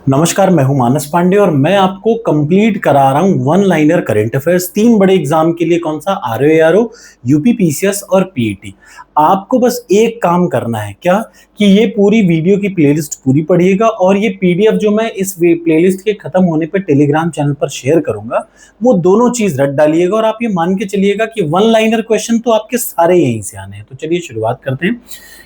नमस्कार, मैं हूं मानस पांडे और मैं आपको कंप्लीट करा रहा हूं वन लाइनर करंट अफेयर्स। तीन बड़े एग्जाम के लिए, कौन सा, आरओ एआरओ, यूपी पीसीएस और पीईटी। आपको बस एक काम करना है, क्या कि ये पूरी वीडियो की प्लेलिस्ट पूरी पढ़िएगा और ये पीडीएफ जो मैं इस प्लेलिस्ट के खत्म होने पर टेलीग्राम चैनल पर शेयर करूंगा, वो दोनों चीज रट डालिएगा और आप ये मान के चलिएगा कि वन लाइनर क्वेश्चन तो आपके सारे यहीं से आने हैं। तो चलिए शुरुआत करते हैं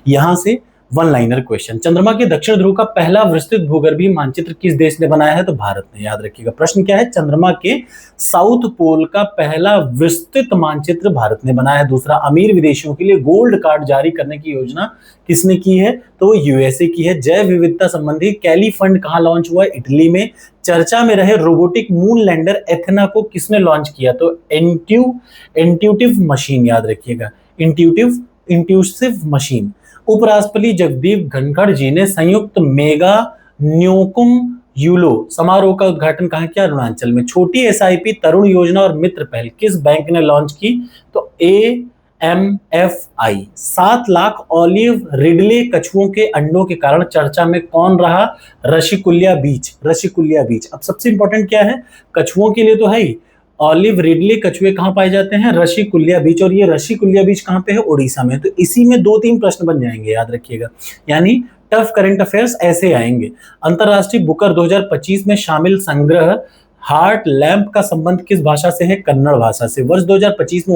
यहां से। वन लाइनर क्वेश्चन, चंद्रमा के दक्षिण ध्रुव का पहला विस्तृत भूगर्भीय मानचित्र किस देश ने बनाया है? तो भारत ने। याद रखिएगा, प्रश्न क्या है? चंद्रमा के साउथ पोल का पहला विस्तृत मानचित्र भारत ने बनाया है। दूसरा, अमीर विदेशियों के लिए गोल्ड कार्ड जारी करने की योजना किसने की है? तो यूएसए की है। जैव विविधता संबंधी कैली फंड कहां लॉन्च हुआ? इटली में। चर्चा में रहे रोबोटिक मून लैंडर एथना को किसने लॉन्च किया? तो इंट्यूटिव मशीन। याद रखिएगा, इंट्यूसिव मशीन। उपराष्ट्रपति जगदीप धनखड़ जी ने संयुक्त मेगा न्योकुम यूलो समारोह का उद्घाटन कहां किया? अरुणाचल में। छोटी एसआईपी, तरुण योजना और मित्र पहल किस बैंक ने लॉन्च की? तो एएमएफआई। 7 लाख ऑलिव रिडले कछुओं के अंडों के कारण चर्चा में कौन रहा? ऋषिकुल्या बीच। ऋषिकुल्या बीच। अब सबसे इंपॉर्टेंट क्या है? कछुओं के लिए तो है ही, ऑलिव रिडले कछुए कहां पाए जाते हैं? ऋषिकुल्या बीच। और ये ऋषिकुल्या बीच कहां पे है? उड़ीसा में। तो इसी में 2-3 प्रश्न बन जाएंगे, याद रखिएगा। यानी टफ करंट अफेयर्स ऐसे आएंगे। अंतरराष्ट्रीय बुकर 2025 में शामिल संग्रह हार्ट लैंप का संबंध किस भाषा से है? कन्नड़ भाषा से। वर्ष 2025 में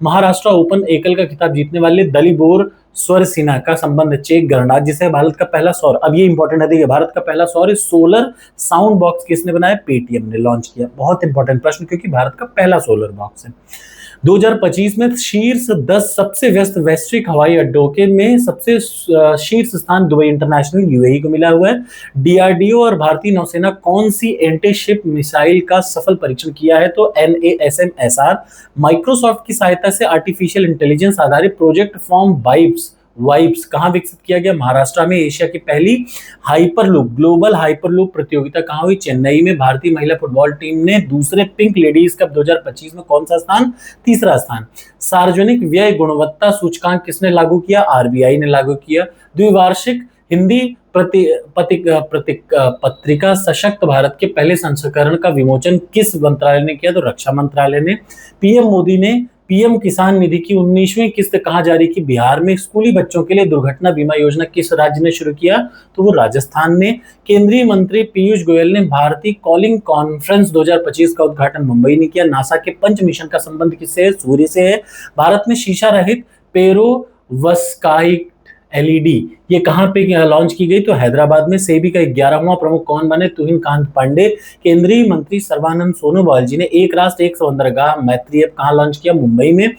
महाराष्ट्र ओपन एकल का खिताब जीतने वाले दलिबोर स्वर सिन्हा का संबंध चेक गणराज्य जिसे भारत का पहला सौर, अब ये इंपॉर्टेंट है, देखिए, भारत का पहला सौर सोलर साउंड बॉक्स किसने बनाया? पेटीएम ने लॉन्च किया। बहुत इंपॉर्टेंट प्रश्न, क्योंकि भारत का पहला सोलर बॉक्स है। 2025 में शीर्ष 10 सबसे व्यस्त वैश्विक हवाई अड्डों के में सबसे शीर्ष स्थान दुबई इंटरनेशनल यूएई को मिला हुआ है। डीआरडीओ और भारतीय नौसेना कौन सी एंटी शिप मिसाइल का सफल परीक्षण किया है? तो NASM-SR। माइक्रोसॉफ्ट की सहायता से आर्टिफिशियल इंटेलिजेंस आधारित प्रोजेक्ट फॉर्म वाइब्स कहां विकसित किया गया? महाराष्ट्र में। एशिया की पहली हाइपरलूप, ग्लोबल हाइपरलूप प्रतियोगिता कहां हुई? चेन्नई में। भारतीय महिला फुटबॉल टीम ने दूसरे पिंक लेडीज कप 2025 में कौन सा स्थान? तीसरा स्थान। सार्वजनिक व्यय गुणवत्ता सूचकांक किसने लागू किया? आरबीआई ने लागू किया। द्विवार्षिक हिंदी पत्रिका सशक्त भारत के पहले संस्करण का विमोचन किस मंत्रालय ने किया? तो रक्षा मंत्रालय ने। पीएम मोदी ने पीएम किसान निधि की 19वीं किस्त कहां जारी की? बिहार में। स्कूली बच्चों के लिए दुर्घटना बीमा योजना किस राज्य ने शुरू किया? तो वो राजस्थान ने। केंद्रीय मंत्री पीयूष गोयल ने भारतीय कॉलिंग कॉन्फ्रेंस 2025 का उद्घाटन मुंबई ने किया। नासा के पंच मिशन का संबंध किससे है? सूर्य से है। भारत में शीशा रहित पेरोवस्काइट एलईडी ये कहां पे लॉन्च की गई? तो हैदराबाद में। सेबी का 11वां प्रमुख कौन बने? तुहिन कांत पांडे। केंद्रीय मंत्री सर्बानंद सोनोवाल जी ने एक राष्ट्र एक बंदरगाह मैत्री ऐप कहां लॉन्च किया? मुंबई में।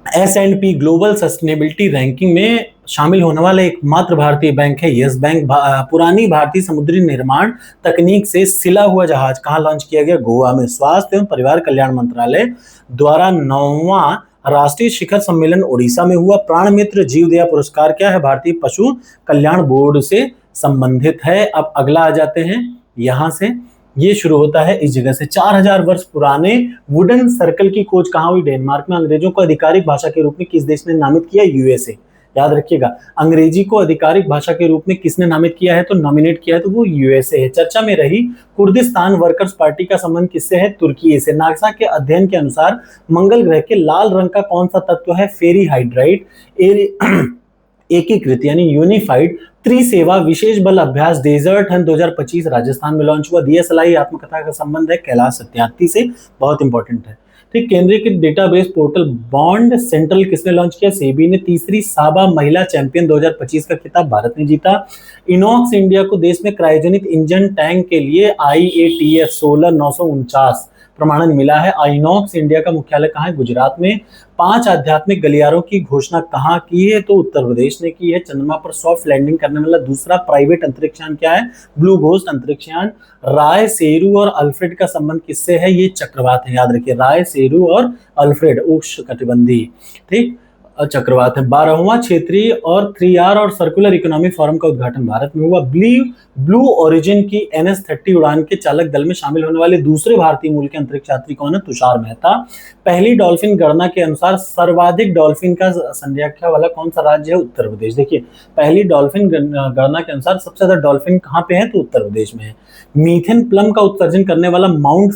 S&P ग्लोबल सस्टेनेबिलिटी रैंकिंग में शामिल होने वाला एकमात्र भारतीय बैंक है यस बैंक। पुरानी भारतीय समुद्री निर्माण तकनीक से सिला हुआ जहाज कहां लॉन्च किया गया? गोवा में। स्वास्थ्य एवं परिवार कल्याण मंत्रालय द्वारा 9वां राष्ट्रीय शिखर सम्मेलन उड़ीसा में हुआ। प्राण मित्र जीवदया पुरस्कार क्या है? भारतीय पशु कल्याण बोर्ड से संबंधित है। अब अगला आ जाते हैं, यहां से ये शुरू होता है इस जगह से। 4000 वर्ष पुराने वुडन सर्कल की खोज कहां हुई? डेनमार्क में। अंग्रेजों को आधिकारिक भाषा के रूप में किस देश ने नामित किया? यूएसए। याद रखिएगा, अंग्रेजी को आधिकारिक भाषा के रूप में किसने नामित किया है? तो नॉमिनेट किया है, तो वो यूएसए है। चर्चा में रही कुर्दिस्तान वर्कर्स पार्टी का संबंध किससे है? तुर्की से। नासा के अध्ययन के अनुसार मंगल ग्रह के लाल रंग का कौन सा तत्व है? फेरी हाइड्राइड। एकीकृत यानी यूनिफाइड त्रिसेवा विशेष बल अभ्यास डेजर्ट हंट 2025 राजस्थान में लॉन्च हुआ। डीएसएलआई आत्मकथा का संबंध है कैलाश सत्यार्थी से, बहुत इंपॉर्टेंट है। ठीक, केंद्रीय के डेटाबेस पोर्टल बॉन्ड सेंट्रल किसने लॉन्च किया? सेबी ने। तीसरी साबा महिला चैंपियन 2025 का खिताब भारत ने जीता। इनॉक्स इंडिया को देश में क्रायोजेनिक इंजन टैंक के लिए IATF 16949 प्रमाणन मिला है। आइनॉक्स इंडिया का मुख्यालय कहां है? गुजरात में। 5 आध्यात्मिक गलियारों की घोषणा कहां की है? तो उत्तर प्रदेश ने की है। चंद्रमा पर सॉफ्ट लैंडिंग करने वाला दूसरा प्राइवेट अंतरिक्षयान क्या है? Blue ghost अंतरिक्षयान। राय सेरू और अल्फ्रेड का संबंध किससे है? ये चक्रवात है, याद रखिए, राय सेरू और अल्फ्रेड उष्णकटिबंधीय। ठीक, चक्रवात है। 12वां क्षेत्रीय और 3R और सर्कुलर इकोनॉमिक फोरम का उद्घाटन भारत में हुआ। ब्लू ओरिजिन की NS-30 उड़ान के चालक दल में शामिल होने वाले दूसरे भारतीय मूल के अंतरिक्ष यात्री कौन है? तुषार मेहता। पहली डॉल्फिन गणना के अनुसार सर्वाधिक डॉल्फिन का संख्या वाला कौन सा राज्य है? उत्तर प्रदेश। देखिए, पहली डॉल्फिन गणना के अनुसार सबसे ज्यादा डॉल्फिन कहाँ पे है? तो उत्तर प्रदेश में है। मीथेन प्लम का उत्सर्जन करने वाला माउंट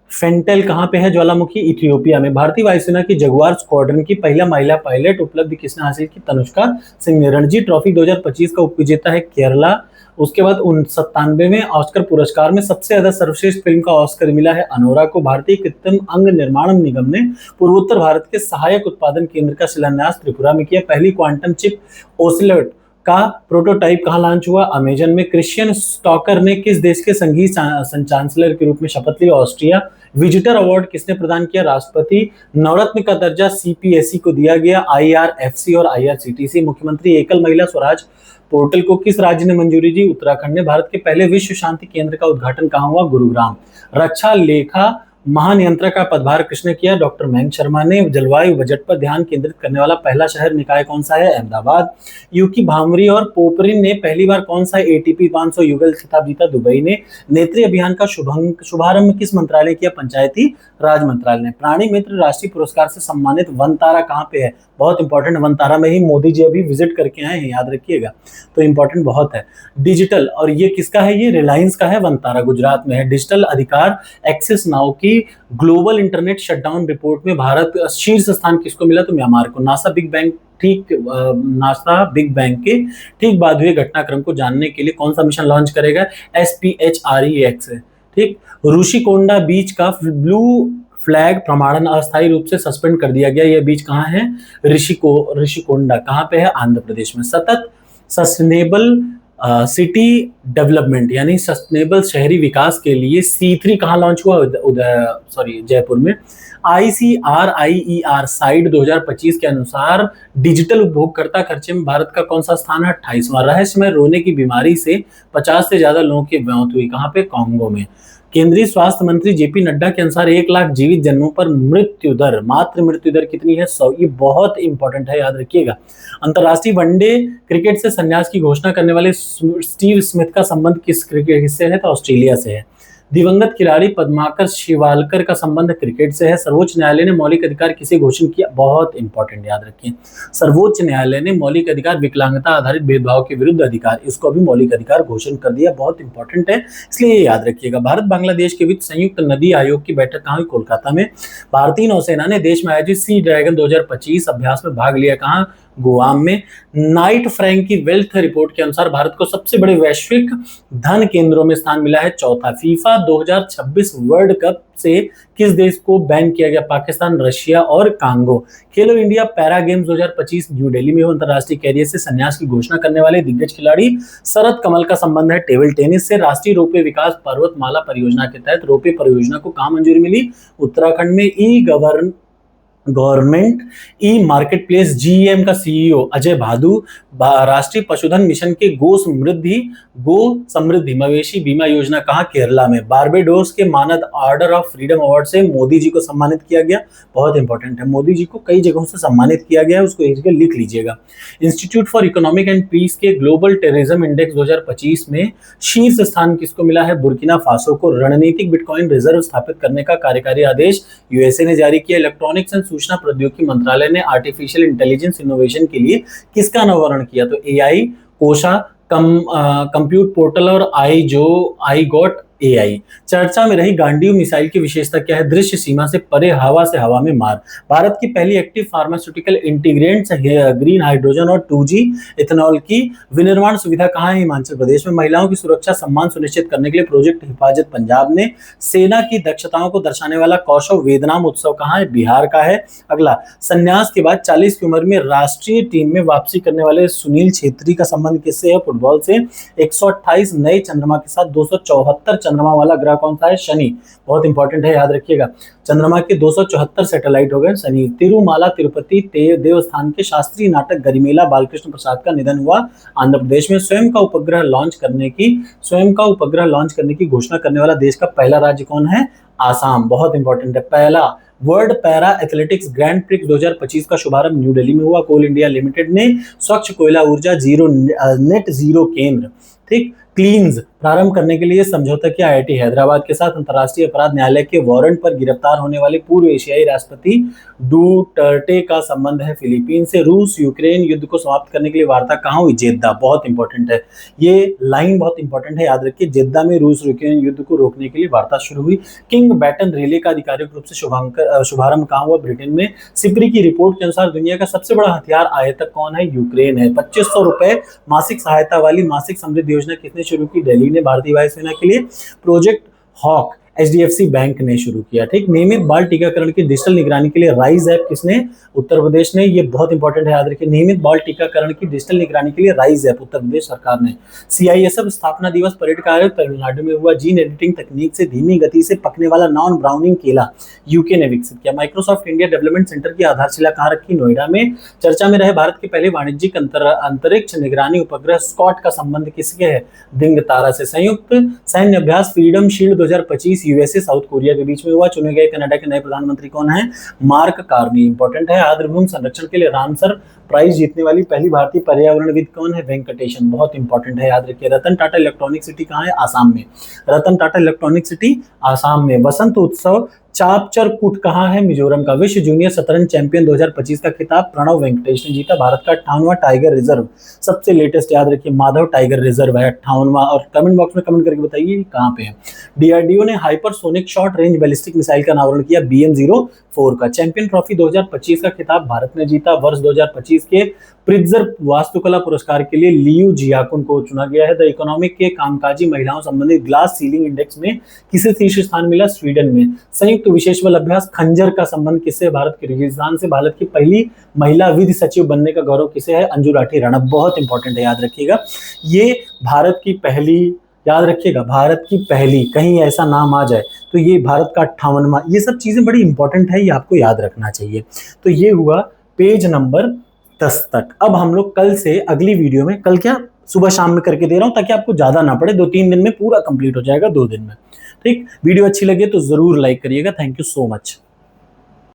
फेंटेल कहाँ पे है? ज्वालामुखी, इथियोपिया में। भारतीय वायुसेना की जगुआर स्क्वाड्रन की पहला महिला पायलट उपलब्धि किसने हासिल की? तनुष्का सिंह ने। रणजी ट्रॉफी 2025 का उपविजेता है केरला। उसके बाद 97वें ऑस्कर पुरस्कार में सबसे ज्यादा सर्वश्रेष्ठ फिल्म का ऑस्कर मिला है अनोरा को। भारतीय कृत्रिम अंग निर्माण निगम ने पूर्वोत्तर भारत के सहायक उत्पादन केंद्र का शिलान्यास त्रिपुरा में किया। पहली क्वांटम चिप ओसिलोट का प्रोटोटाइप कहां लॉन्च हुआ? अमेजन में। क्रिश्चियन स्टॉकर ने किस देश के संगीत चांसलर के रूप में शपथ ली? ऑस्ट्रिया। विजिटर अवार्ड किसने प्रदान किया? राष्ट्रपति। नवरत्न का दर्जा CPSE को दिया गया। IRFC और IRCTC। मुख्यमंत्री एकल महिला स्वराज पोर्टल को किस राज्य ने मंजूरी दी? उत्तराखंड ने। भारत के पहले विश्व शांति केंद्र का उद्घाटन कहां हुआ? गुरुग्राम। रक्षा लेखा महानियंत्रक का पदभार किसने किया? डॉक्टर मयंक शर्मा ने। जलवायु बजट पर ध्यान केंद्रित करने वाला पहला शहर निकाय कौन सा है? अहमदाबाद। यूकी भामरी और पोपरिन ने पहली बार कौन सा ATP 500 युगल खिताब जीता? दुबई ने। नेत्री अभियान का शुभारंभ किस मंत्रालय किया? पंचायती राज मंत्रालय ने। प्राणी मित्र राष्ट्रीय पुरस्कार से सम्मानित वनतारा कहाँ पे है? बहुत इंपॉर्टेंट, वनतारा में ही मोदी जी अभी विजिट करके आए हैं, याद रखिएगा, तो इंपॉर्टेंट बहुत है। डिजिटल, और ये किसका है? ये रिलायंस का है, वनतारा गुजरात में है। डिजिटल अधिकार एक्सेस नाउ की ग्लोबल इंटरनेट शटडाउन रिपोर्ट में भारत शीर्ष स्थान किसको मिला? तो म्यांमार को। नासा बिग बैंग के ठीक बाद हुए घटनाक्रम को जानने के लिए कौन सा मिशन लॉन्च करेगा? SPHREX है। ठीक। ऋषिकोंडा बीच का ब्लू फ्लैग प्रमाणन अस्थायी रूप से सस्पेंड कर दिया गया। यह बीच कहाँ है? ऋषिकोंडा कहाँ पे है? आंध्र प्रदेश में। सतत सस्टेनेबल सिटी डेवलपमेंट यानी सस्टेनेबल शहरी विकास के लिए C3 कहाँ लॉन्च हुआ? जयपुर में। ICRIER साइड 2025 के अनुसार डिजिटल उपभोक्ता खर्चे में भारत का कौन सा स्थान है? 28वां। रहस्यमय रोने की बीमारी से 50 से ज्यादा लोगों की मौत हुई। कहाँ पे? कांगो में। केंद्रीय स्वास्थ्य मंत्री JP नड्डा के अनुसार 1 लाख जीवित जन्मों पर मात्र मृत्यु दर कितनी है? 100। ये बहुत इंपॉर्टेंट है, याद रखिएगा। अंतरराष्ट्रीय वनडे क्रिकेट से संन्यास की घोषणा करने वाले स्टीव स्मिथ का संबंध किस क्रिकेट से है? तो ऑस्ट्रेलिया से है। दिवंगत खिलाड़ी पद्माकर शिवालकर का संबंध क्रिकेट से है। सर्वोच्च न्यायालय ने मौलिक अधिकार किसे घोषित किया? बहुत इंपॉर्टेंट, याद रखिए। सर्वोच्च न्यायालय ने मौलिक अधिकार विकलांगता आधारित भेदभाव के विरुद्ध अधिकार, इसको भी मौलिक अधिकार घोषित कर दिया। बहुत इंपॉर्टेंट है, इसलिए ये याद रखिएगा। भारत बांग्लादेश के बीच संयुक्त नदी आयोग की बैठक कहाँ हुई? कोलकाता में। भारतीय नौसेना ने देश में आयोजित सी ड्रैगन 2025 अभ्यास में भाग लिया। कहाँ? गुआम में। नाइट फ्रैंक की वेल्थ रिपोर्ट के अनुसार भारत को सबसे बड़े वैश्विक धन केंद्रों में स्थान मिला है, चौथा। फीफा 2026 वर्ल्ड कप से किस देश को बैन किया गया? पाकिस्तान, रशिया और कांगो। खेलो India para games 2025 new Delhi में। अंतरराष्ट्रीय कैरियर से संन्यास की घोषणा करने वाले दिग्गज खिलाड़ी शरद कमल का संबंध है टेबल टेनिस से। राष्ट्रीय रोपवे विकास पर्वतमाला परियोजना के तहत रोपवे परियोजना को कहां मंजूरी मिली? उत्तराखंड में। Government e market place GEM का CEO अजय भादु राष्ट्रीय पशुधन मिशन के गो समृद्धि मवेशी बीमा योजना कहाँ? केरला में। बारबेडोस के मानद ऑर्डर ऑफ फ्रीडम अवार्ड से मोदी जी को सम्मानित किया गया। बहुत इंपॉर्टेंट है, मोदी जी को कई जगहों से सम्मानित किया गया है, उसको एक जगह लिख लीजिएगा। Institute for Economic and Peace के ग्लोबल टेररिज्म इंडेक्स 2025 में शीर्ष स्थान किसको मिला है? बुर्किना फासो को। रणनीतिक बिटकॉइन रिजर्व स्थापित करने का कार्यकारी आदेश USA ने जारी किया। इलेक्ट्रॉनिक्स एंड सूचना प्रौद्योगिकी मंत्रालय ने आर्टिफिशियल इंटेलिजेंस इनोवेशन के लिए किसका अनावरण किया? तो AI कोशा, कंप्यूट पोर्टल और आई गॉट AI। चर्चा में रही गांडीव मिसाइल की विशेषता क्या है? दृश्य सीमा से परे हवा से हवा में मार। भारत की पहली एक्टिव फार्मास्यूटिकल इंटीग्रेंट्स ग्रीन हाइड्रोजन और 2G इथेनॉल की विनिर्माण सुविधा कहाँ है? हिमाचल प्रदेश में। महिलाओं की सुरक्षा सम्मान सुनिश्चित करने के लिए प्रोजेक्ट हिफाजत पंजाब ने। सेना की दक्षताओं को दर्शाने वाला कौशल वेदनाम उत्सव कहाँ है? बिहार का है। अगला, संन्यास के बाद 40 की उम्र में राष्ट्रीय टीम में वापसी करने वाले सुनील छेत्री का संबंध किससे है? फुटबॉल से। 128 नए चंद्रमा के साथ 274 चंद्रमा वाला ग्रह कौन सा है? शनि। बहुत इंपॉर्टेंट है, याद रखिएगा। चंद्रमा के 274 सैटेलाइट हो गए शनि। तिरुमाला तिरुपति देवस्थान के शास्त्रीय नाटक गरिमेला बालकृष्ण प्रसाद का निधन हुआ आंध्र प्रदेश में। स्वयं का उपग्रह लॉन्च करने की घोषणा करने वाला देश का पहला राज्य कौन है? आसाम, बहुत इंपॉर्टेंट है। पहला world para athletics grand prix 2025 का शुभारंभ न्यू दिल्ली में हुआ। कोल इंडिया लिमिटेड ने स्वच्छ कोयला ऊर्जा नेट जीरो केंद्र, ठीक, क्लीन्स प्रारंभ करने के लिए समझौता किया आईआईटी हैदराबाद के साथ। अंतर्राष्ट्रीय अपराध न्यायालय के वारंट पर गिरफ्तार होने वाले पूर्व एशियाई राष्ट्रपति डूटर्टे का संबंध है फिलीपीन से। रूस यूक्रेन युद्ध को समाप्त करने के लिए वार्ता कहाँ हुई? जेद्दा, बहुत इंपॉर्टेंट है, ये लाइन बहुत इंपॉर्टेंट है, याद रखिए। जेद्दा में रूस यूक्रेन युद्ध को रोकने के लिए वार्ता शुरू हुई। किंग बैटन रिले का आधिकारिक रूप से शुभारंभ कहाँ हुआ? ब्रिटेन में। सिप्री की रिपोर्ट के अनुसार दुनिया का सबसे बड़ा हथियार आयातक कौन है? यूक्रेन है। 2500 रुपए मासिक सहायता वाली मासिक समृद्धि योजना किसने शुरू की? दिल्ली ने भारतीय वायुसेना के लिए। प्रोजेक्ट हॉक एचडीएफसी बैंक ने शुरू किया, ठीक। नियमित बाल टीकाकरण की डिजिटल निगरानी के लिए राइज ऐप किसने? उत्तर प्रदेश ने। ये बहुत इंपॉर्टेंट है, याद रखिए। नियमित बाल टीकाकरण की डिजिटल निगरानी के लिए राइज ऐप उत्तर प्रदेश सरकार ने। सीआईएसएफ स्थापना दिवस परेड का आयोजन तमिलनाडु में हुआ। जीन एडिटिंग तकनीक से धीमी गति से पकने वाला नॉन ब्राउनिंग केला यूके ने विकसित किया। माइक्रोसॉफ्ट इंडिया डेवलपमेंट सेंटर की आधारशिला कहाँ रखी? नोएडा में। चर्चा में रहे भारत के पहले वाणिज्यिक अंतरिक्ष निगरानी उपग्रह स्कॉट का संबंध किसके है? दिंग तारा से। संयुक्त सैन्य अभ्यास freedom shield 2025 USA south Korea के बीच में हुआ। चुने गए कनाडा के नए प्रधानमंत्री कौन है? मार्क कार्नी, इंपॉर्टेंट है। आर्द्रभूमि संरक्षण के लिए रामसर प्राइज जीतने वाली पहली भारतीय पर्यावरणविद कौन है? वेंकटेशन, बहुत इंपॉर्टेंट है, याद रखिए। रतन टाटा इलेक्ट्रॉनिक सिटी कहाँ है? आसाम में। रतन टाटा इलेक्ट्रॉनिक सिटी आसाम में। वसंत उत्सव चापचरकूट कहाँ है? मिजोरम का। विश्व जूनियर शतरंज चैंपियन 2025 का खिताब प्रणव वेंकटेश ने जीता। भारत का 58वां टाइगर रिजर्व, सबसे लेटेस्ट, याद रखिए, माधव टाइगर रिजर्व है 58वां। और कमेंट बॉक्स में कमेंट करके बताइए कहाँ पे है। डीआरडीओ ने hypersonic short range ballistic missile का अनावरण किया BM-04 का। चैंपियन ट्रॉफी 2025 का खिताब भारत ने जीता। वर्ष 2025 के प्रिट्जर वास्तुकला पुरस्कार के लिए लियू जियाकुन को चुना गया है। द इकोनॉमिक के कामकाजी महिलाओं संबंधित ग्लास सीलिंग इंडेक्स में किसे शीर्ष स्थान मिला? स्वीडन में। संयुक्त विशेष बल अभ्यास खंजर का संबंध किससे? भारत किर्गिस्तान से। भारत की पहली महिला विधि सचिव बनने का गौरव किसे है? अंजू राठी राणा, बहुत इंपॉर्टेंट है, याद रखिएगा। ये भारत की पहली, याद रखिएगा, भारत की पहली, कहीं ऐसा नाम आ जाए तो ये भारत का 58वां। ये सब चीजें बड़ी इंपॉर्टेंट है, ये आपको याद रखना चाहिए। तो ये हुआ पेज नंबर 10 तक। अब हम लोग कल से अगली वीडियो में, कल क्या सुबह शाम में करके दे रहा हूं ताकि आपको ज्यादा ना पड़े, 2-3 दिन में पूरा कंप्लीट हो जाएगा, 2 दिन में, ठीक। वीडियो अच्छी लगे तो जरूर लाइक करिएगा। Thank you so much.